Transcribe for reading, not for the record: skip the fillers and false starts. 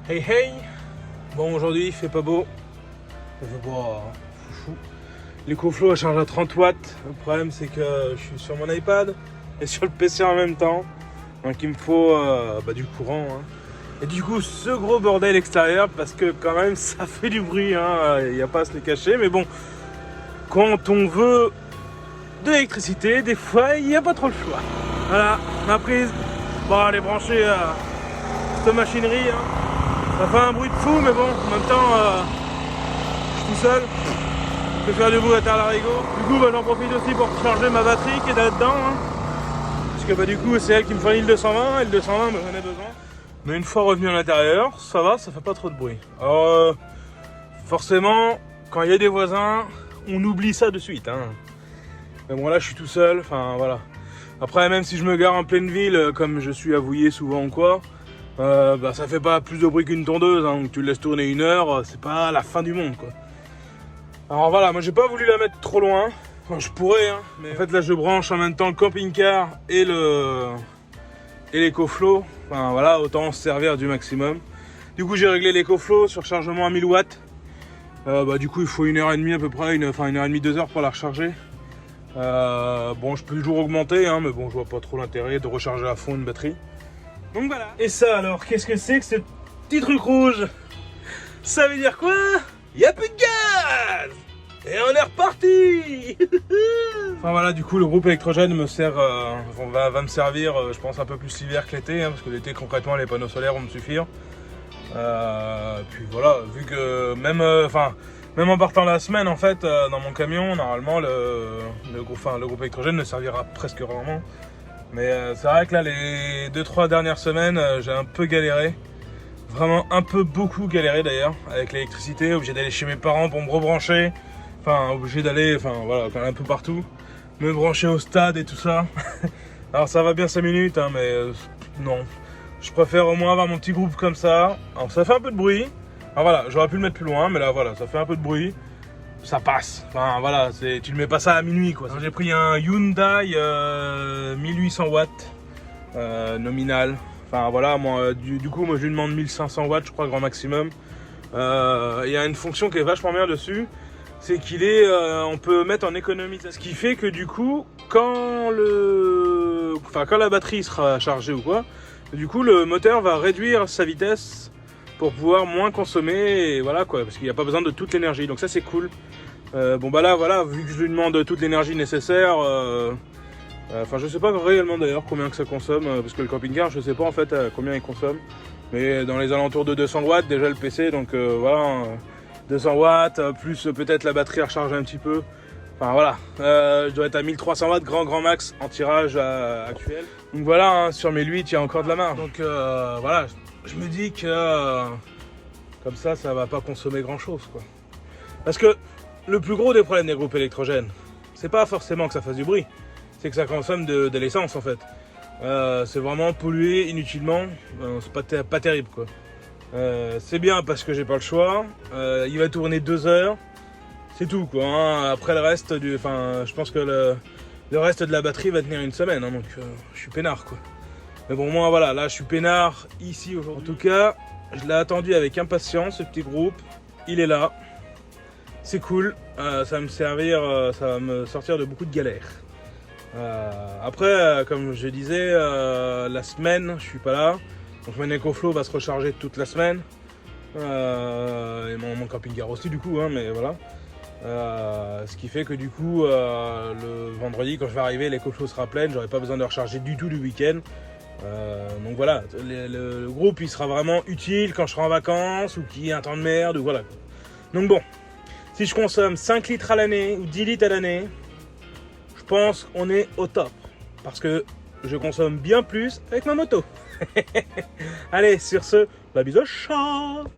Hey hey. Bon, aujourd'hui il fait pas beau. Il fait pas fou. L'EcoFlow charge à 30 watts. Le problème c'est que je suis sur mon iPad et sur le PC en même temps. Donc il me faut du courant. Hein. Et du coup ce gros bordel extérieur parce que quand même ça fait du bruit. Il n'y a pas à se le cacher. Mais bon, quand on veut de l'électricité, des fois il n'y a pas trop le choix. Voilà, ma prise. Bon, elle est branchée à cette machinerie. Hein. Ça fait un bruit de fou, mais bon, en même temps, je suis tout seul. Je peux faire du bruit à terre l'arigot. Du coup, j'en profite aussi pour charger ma batterie qui est là-dedans. Hein. Parce que du coup, c'est elle qui me fournit le 220 et le 220, j'en ai besoin. Mais une fois revenu à l'intérieur, ça va, ça fait pas trop de bruit. Alors, forcément, quand il y a des voisins, on oublie ça de suite. Hein. Mais bon, là, je suis tout seul, enfin voilà. Après, même si je me gare en pleine ville, comme je suis avoué souvent ou quoi, ça fait pas plus de bruit qu'une tondeuse, hein, donc tu le laisses tourner 1 heure, c'est pas la fin du monde quoi. Alors voilà, moi j'ai pas voulu la mettre trop loin, enfin, je pourrais, hein, mais en fait là je branche en même temps le camping-car et l'EcoFlow, enfin voilà, autant se servir du maximum. Du coup j'ai réglé l'EcoFlow sur chargement à 1000 watts, du coup il faut 1h30 à peu près, 1h30, 2 heures pour la recharger. Bon je peux toujours augmenter, hein, mais bon je vois pas trop l'intérêt de recharger à fond une batterie. Donc voilà. Et ça alors, qu'est-ce que c'est que ce petit truc rouge? Ça veut dire quoi? Il y a plus de gaz! Et on est reparti. Enfin voilà, du coup le groupe électrogène me sert, va me servir, je pense un peu plus l'hiver que l'été, hein, parce que l'été concrètement les panneaux solaires vont me suffire. Puis voilà, vu que même en partant la semaine en fait, dans mon camion, normalement le groupe électrogène ne servira presque rarement. Mais c'est vrai que là, les 2-3 dernières semaines, j'ai un peu galéré. Vraiment beaucoup galéré d'ailleurs, avec l'électricité, obligé d'aller chez mes parents pour me rebrancher. Enfin, obligé d'aller, quand même un peu partout. Me brancher au stade et tout ça. Alors ça va bien 5 minutes, hein, mais non. Je préfère au moins avoir mon petit groupe comme ça. Alors ça fait un peu de bruit. Alors voilà, j'aurais pu le mettre plus loin, mais là voilà, ça fait un peu de bruit. Ça passe, enfin voilà, tu ne mets pas ça à minuit quoi. J'ai pris un Hyundai 1800 watts nominal. Enfin voilà, moi du coup moi je lui demande 1500 watts je crois grand maximum. Il y a une fonction qui est vachement bien dessus, c'est qu'il est, on peut mettre en économie. Ce qui fait que du coup quand la batterie sera chargée ou quoi, du coup le moteur va réduire sa vitesse pour pouvoir moins consommer, et voilà quoi, parce qu'il n'y a pas besoin de toute l'énergie, donc ça c'est cool. Là voilà, vu que je lui demande toute l'énergie nécessaire, je sais pas réellement d'ailleurs combien que ça consomme, parce que le camping-car je sais pas en fait combien il consomme, mais dans les alentours de 200 watts déjà le PC, donc 200 watts, plus peut-être la batterie à recharger un petit peu. Enfin voilà, je dois être à 1300 watts grand max en tirage actuel. Donc voilà, hein, sur 1008 il y a encore de la marge. Donc voilà, je me dis que comme ça va pas consommer grand chose quoi. Parce que le plus gros des problèmes des groupes électrogènes, c'est pas forcément que ça fasse du bruit, c'est que ça consomme de l'essence en fait. C'est vraiment polluer inutilement, c'est pas terrible quoi. C'est bien parce que j'ai pas le choix, il va tourner 2 heures. C'est tout quoi, hein. Après le reste je pense que le reste de la batterie va tenir 1 semaine, hein, donc je suis peinard quoi. Mais bon moi voilà, là je suis peinard ici aujourd'hui. En tout cas, je l'ai attendu avec impatience ce petit groupe, il est là. C'est cool, ça va me servir, ça va me sortir de beaucoup de galères. Après, comme je disais, la semaine je suis pas là, donc mon EcoFlow va se recharger toute la semaine. Et mon camping-car aussi du coup, hein, mais voilà. Ce qui fait que du coup le vendredi quand je vais arriver l'EcoFlow sera pleine, j'aurai pas besoin de recharger du tout du week-end. Donc voilà, le groupe il sera vraiment utile quand je serai en vacances ou qu'il y ait un temps de merde ou voilà. Donc bon, si je consomme 5 litres à l'année ou 10 litres à l'année, je pense qu'on est au top, parce que je consomme bien plus avec ma moto. Allez, sur ce, la bise au chat.